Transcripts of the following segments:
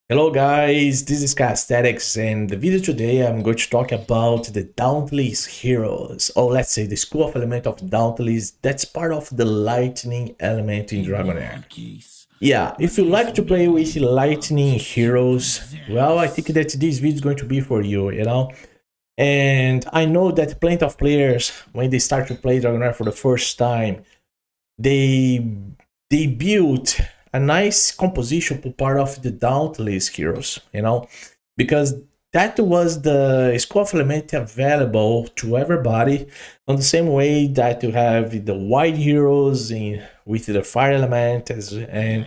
Hello guys, this is Aesthetics, and the video today I'm going to talk about the Dauntless heroes, or let's say the school of element of Dauntless that's part of the lightning element in Dragonheir. Yeah, if you like to play with lightning heroes, well, I think that this video is going to be for you. And I know that plenty of players, when they start to play Dragonheir for the first time, they build a nice composition for part of the Dauntless heroes, because that was the school of element available to everybody on the same way that you have the white heroes with the fire element and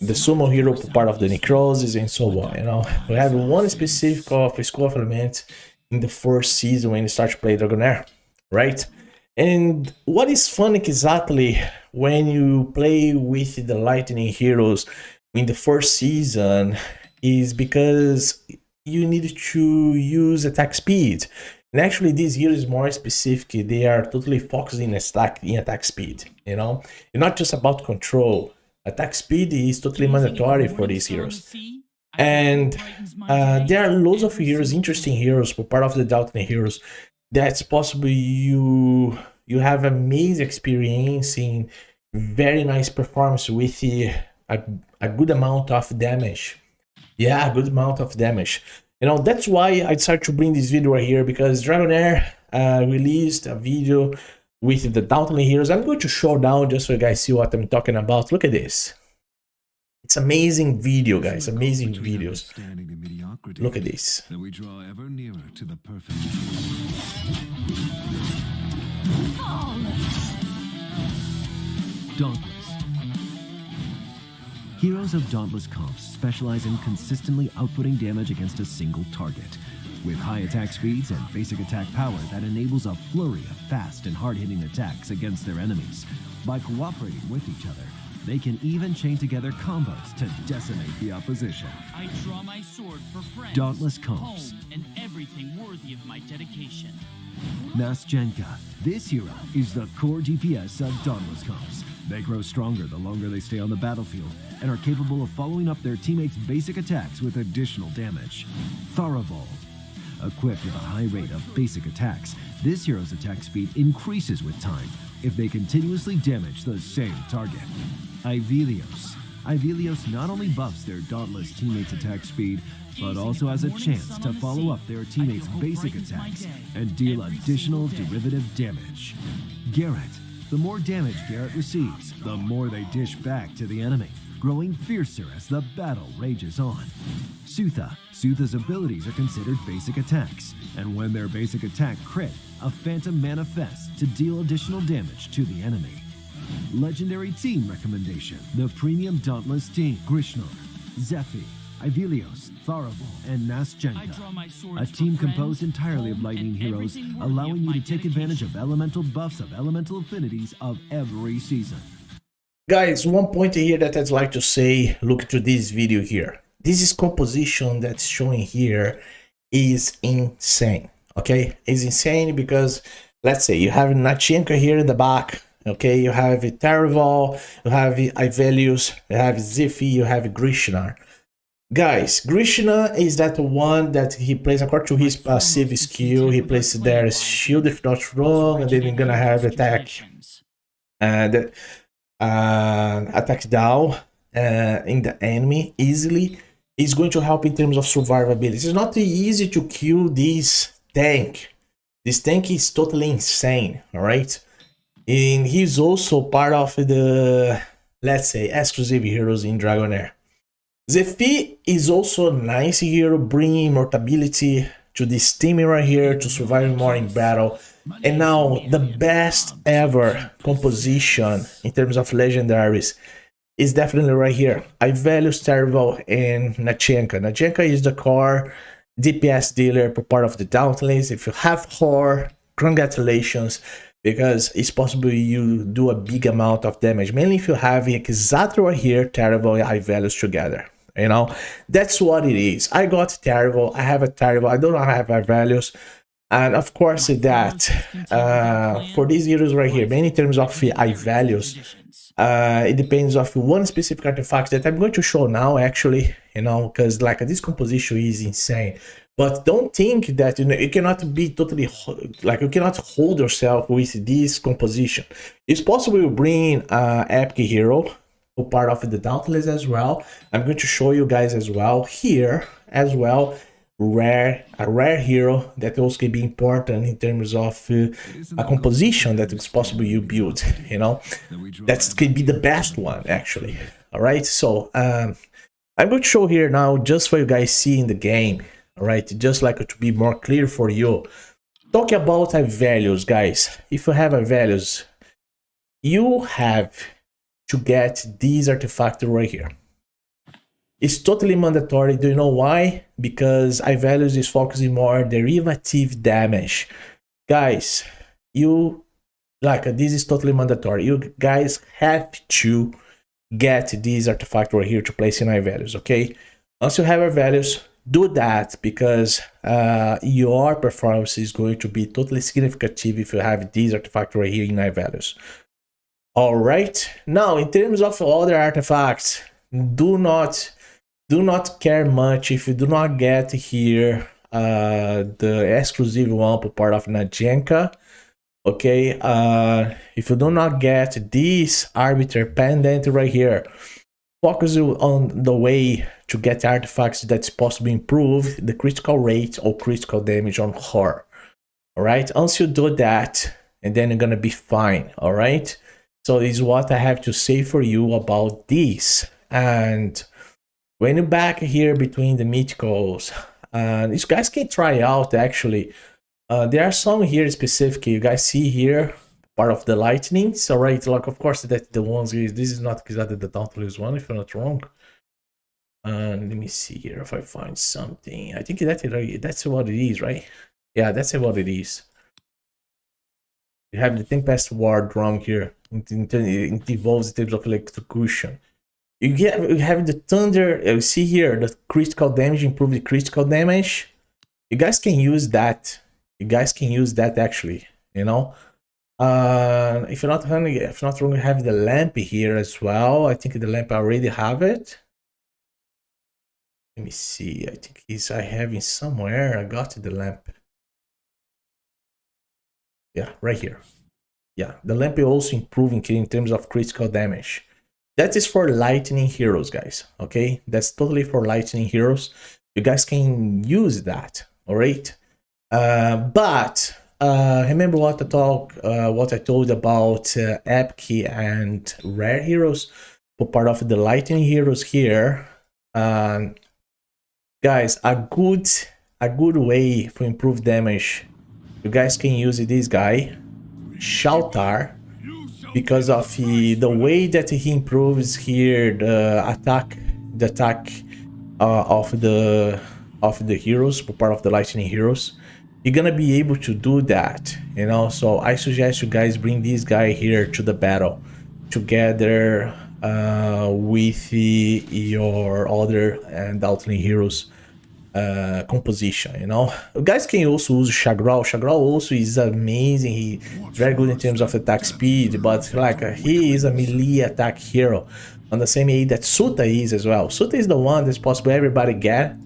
the sumo hero for part of the necrosis and so on. We have one specific of school of element in the first season when you start to play Dragonheir, right? And what is fun exactly when you play with the lightning heroes in the first season is because you need to use attack speed. And actually this here is more specific. They are totally focused in attack speed, It's not just about control. Attack speed is totally mandatory for these heroes. And there are loads of heroes, interesting heroes for part of the Dauntless heroes that's possible you have amazing experience in very nice performance with a good amount of damage. Yeah, a good amount of damage. That's why I decided to bring this video right here, because Dragonheir released a video with the Dauntless heroes. I'm going to show down just so you guys see what I'm talking about. Look at this. It's amazing video, guys. Amazing videos. Look at this. That we draw ever nearer to the perfect. Dauntless. Heroes of Dauntless comps specialize in consistently outputting damage against a single target, with high attack speeds and basic attack power that enables a flurry of fast and hard-hitting attacks against their enemies. By cooperating with each other, they can even chain together combos to decimate the opposition. I draw my sword for friends, Dauntless comps, home, and everything worthy of my dedication. Nastjenka. This hero is the core DPS of Dauntless comps. They grow stronger the longer they stay on the battlefield, and are capable of following up their teammates' basic attacks with additional damage. Tharaval. Equipped with a high rate of basic attacks, this hero's attack speed increases with time if they continuously damage the same target. Ivelios. Ivelios not only buffs their Dauntless teammates' attack speed, but also has a chance to follow up their teammates' basic attacks and deal additional derivative damage. Garrett. The more damage Garrett receives, the more they dish back to the enemy, growing fiercer as the battle rages on. Sutha. Sutha's abilities are considered basic attacks, and when their basic attack crit, a phantom manifests to deal additional damage to the enemy. Legendary team recommendation. The premium Dauntless team. Grishnar, Zephy, Ivelios, Tharaval, and Nastjenka. A team composed entirely of lightning heroes, allowing you to take advantage of elemental buffs of elemental affinities of every season. Guys, one point here that I'd like to say, look to this video here. This composition that's showing here is insane, okay? It's insane because, let's say, you have Nastjenka here in the back, okay? You have Tharaval, you have Ivelios, you have Zephy, you have Grishnar. Guys, Grishnar is that one that he plays according to his passive skill. He plays their shield if not wrong, and then you're gonna have attack and attack down in the enemy easily. Is going to help in terms of survivability. It's not easy to kill this tank. This tank is totally insane, all right? And he's also part of the, let's say, exclusive heroes in Dragonheir. Zephy is also a nice hero, bringing immortality to this team right here to survive more in battle. And now the best ever composition in terms of legendaries is definitely right here. Ivelios, Tharaval, and Nastjenka. Nastjenka is the core DPS dealer for part of the Dauntless. If you have her, congratulations, because it's possible you do a big amount of damage, mainly if you have exactly right here Tharaval and Ivelios together. That's what it is. I got Tharaval, I have a Tharaval, I don't have Ivelios. And of course that for these heroes right here, mainly in terms of Ivelios, It depends of one specific artifact that I'm going to show now, actually, you know, because like this composition is insane. But don't think that, you know, you cannot be totally like you cannot hold yourself with this composition. It's possible you bring epic hero or part of the Dauntless as well. I'm going to show you guys as well here as well. A rare hero that also can be important in terms of a composition that it's possible you build, you know, that could be the best one actually. All right, so I'm going to show here now just for you guys see in the game. All right, just like to be more clear for you. Talking about values, guys. If you have values, you have to get these artifacts right here. It's totally mandatory. Do you know why? Because values is focusing more derivative damage. Guys, you like this is totally mandatory. You guys have to get these artifacts right here to place in values. Okay, once you have values, do that because your performance is going to be totally significant if you have these artifacts right here in values. All right, now in terms of other artifacts, do not care much if you do not get here the exclusive one for part of Najenka. Okay, if you do not get this arbiter pendant right here, focus on the way to get artifacts that's possibly improve the critical rate or critical damage on her. All right, once you do that, and then you're gonna be fine. All right, so this is what I have to say for you about this. And when you're back here between the mythicals, you guys can try out actually. There are some here specific. You guys see here part of the lightnings. All right, like of course that the ones this is not exactly the Dauntless one if I'm not wrong. Let me see here if I find something. I think that's what it is, right? Yeah, that's what it is. You have the Tempest Ward drum here. It involves the terms of electrocution. You have the thunder. You see here the critical damage, improve the critical damage. You guys can use that. You guys can use that actually. You know, if you're not wrong, you have the lamp here as well. I think the lamp I already have it. Let me see. I think I have it somewhere. I got the lamp. Yeah, right here. Yeah, the lamp is also improving in terms of critical damage. That is for lightning heroes, guys. Okay, that's totally for lightning heroes. You guys can use that. All right, but remember what I told about epic and rare heroes for part of the lightning heroes here. Guys, a good way for improve damage. You guys can use this guy, Shoutar. Because of the way that he improves here the attack of the heroes, for part of the lightning heroes, you're gonna be able to do that, you know. So I suggest you guys bring this guy here to the battle together with your other Dauntless heroes composition, you know. You guys can also use Shagral. Shagral also is amazing. He's very good in terms of attack speed, but like he is a melee attack hero on the same way that Suta is as well. Suta is the one that's possible everybody get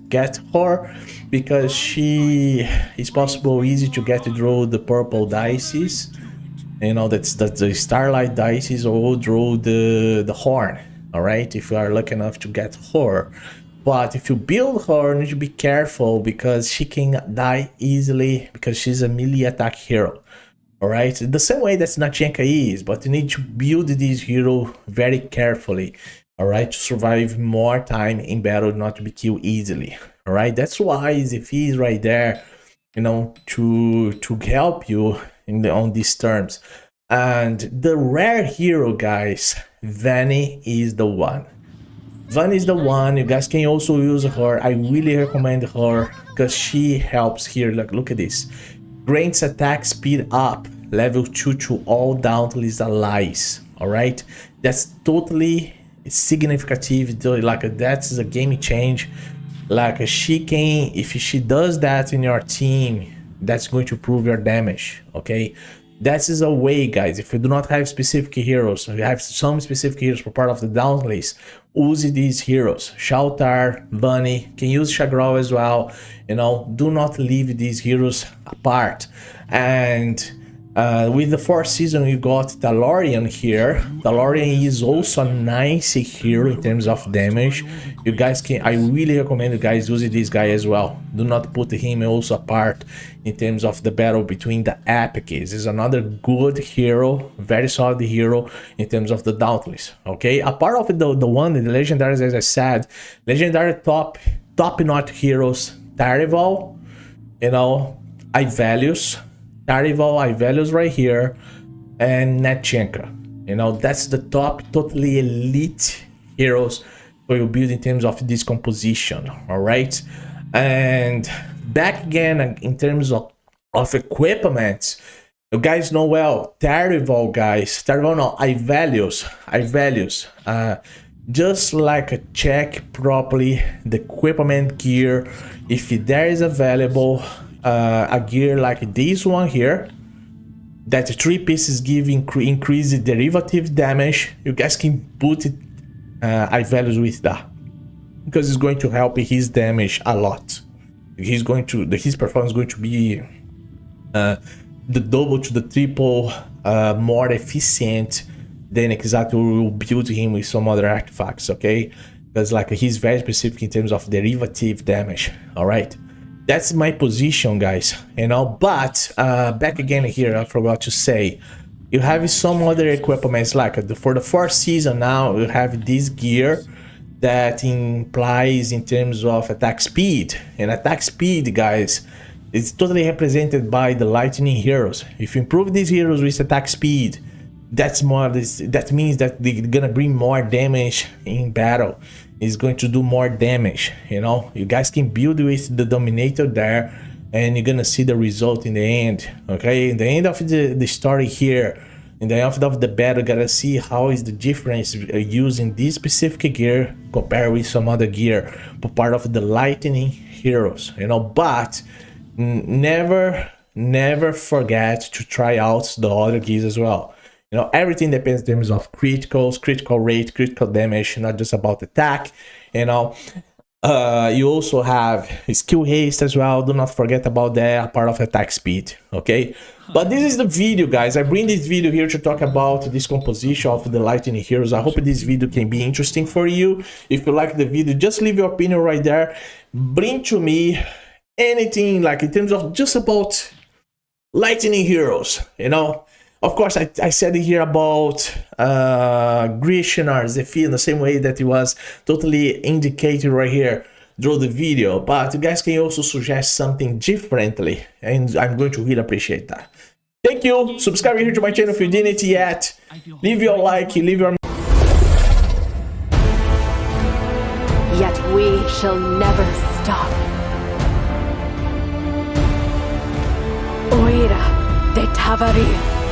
her because she is possible easy to get through the purple dices, you know, that's the starlight dices, or draw the horn. All right, if you are lucky enough to get her. But if you build her, you need to be careful because she can die easily because she's a melee attack hero. All right, the same way that Najenka is, but you need to build this hero very carefully. All right, to survive more time in battle, not to be killed easily. All right, that's why if he's right there, you know, to help you on these terms. And the rare hero, guys, Vanny is the one. Van is the one. You guys can also use her. I really recommend her because she helps here. Look at this. Grants attack speed up, level 2 to all Dauntless allies. All right, that's totally significant. Like that's a game change. Like she can, if she does that in your team, that's going to improve your damage. Okay, That is a way, guys. If you do not have specific heroes, you have some specific heroes for part of the Dauntless, use these heroes. Shaltar, Bunny, can use Shagral as well. You know, do not leave these heroes apart. And with the 4th season, you got Talorian here. Talorian is also a nice hero in terms of damage. You guys can, I really recommend you guys use this guy as well. Do not put him also apart in terms of the battle between the epics. Is another good hero, very solid hero in terms of the Dauntless. Okay, a part of the one, the legendaries, as I said, legendary top-notch heroes, Tarival, you know, I-Values. Tarival, I-Values right here, and Netchenka. You know, that's the top, totally elite heroes for your build in terms of this composition, all right? And back again in terms of equipment, you guys know well, Tarival, guys, Tarival, no, I-Values, just like check properly the equipment gear, if there is available a gear like this one here, that 3 pieces give increased derivative damage, you guys can put it I-Values with that, because it's going to help his damage a lot. He's going to, his performance is going to be the double to the triple more efficient than exactly we will build him with some other artifacts, okay? Because like he's very specific in terms of derivative damage, all right? That's my position, guys, you know. But back again here, I forgot to say, you have some other equipments like for the 4th season now, you have this gear that implies in terms of attack speed. And attack speed, guys, it's totally represented by the lightning heroes. If you improve these heroes with attack speed, that's more, that means that they're gonna bring more damage in battle. Is going to do more damage, you know. You guys can build with the Dominator there, and you're gonna see the result in the end, okay? In the end of the story here, in the end of the battle, you gotta see how is the difference using this specific gear compared with some other gear for part of the lightning heroes, you know. But never forget to try out the other gears as well. You know, everything depends in terms of criticals, critical rate, critical damage, not just about attack, you know. You also have skill haste as well. Do not forget about that, part of attack speed, okay? But this is the video, guys. I bring this video here to talk about this composition of the lightning heroes. I hope this video can be interesting for you. If you like the video, just leave your opinion right there. Bring to me anything like in terms of just about lightning heroes, you know. Of course, I said here about Grishnar, Zephyr, in the same way that it was totally indicated right here through the video. But you guys can also suggest something differently, and I'm going to really appreciate that. Thank you. Subscribe here to my channel if you didn't yet. Leave your like, leave your... Yet we shall never stop. Oira de Tavari.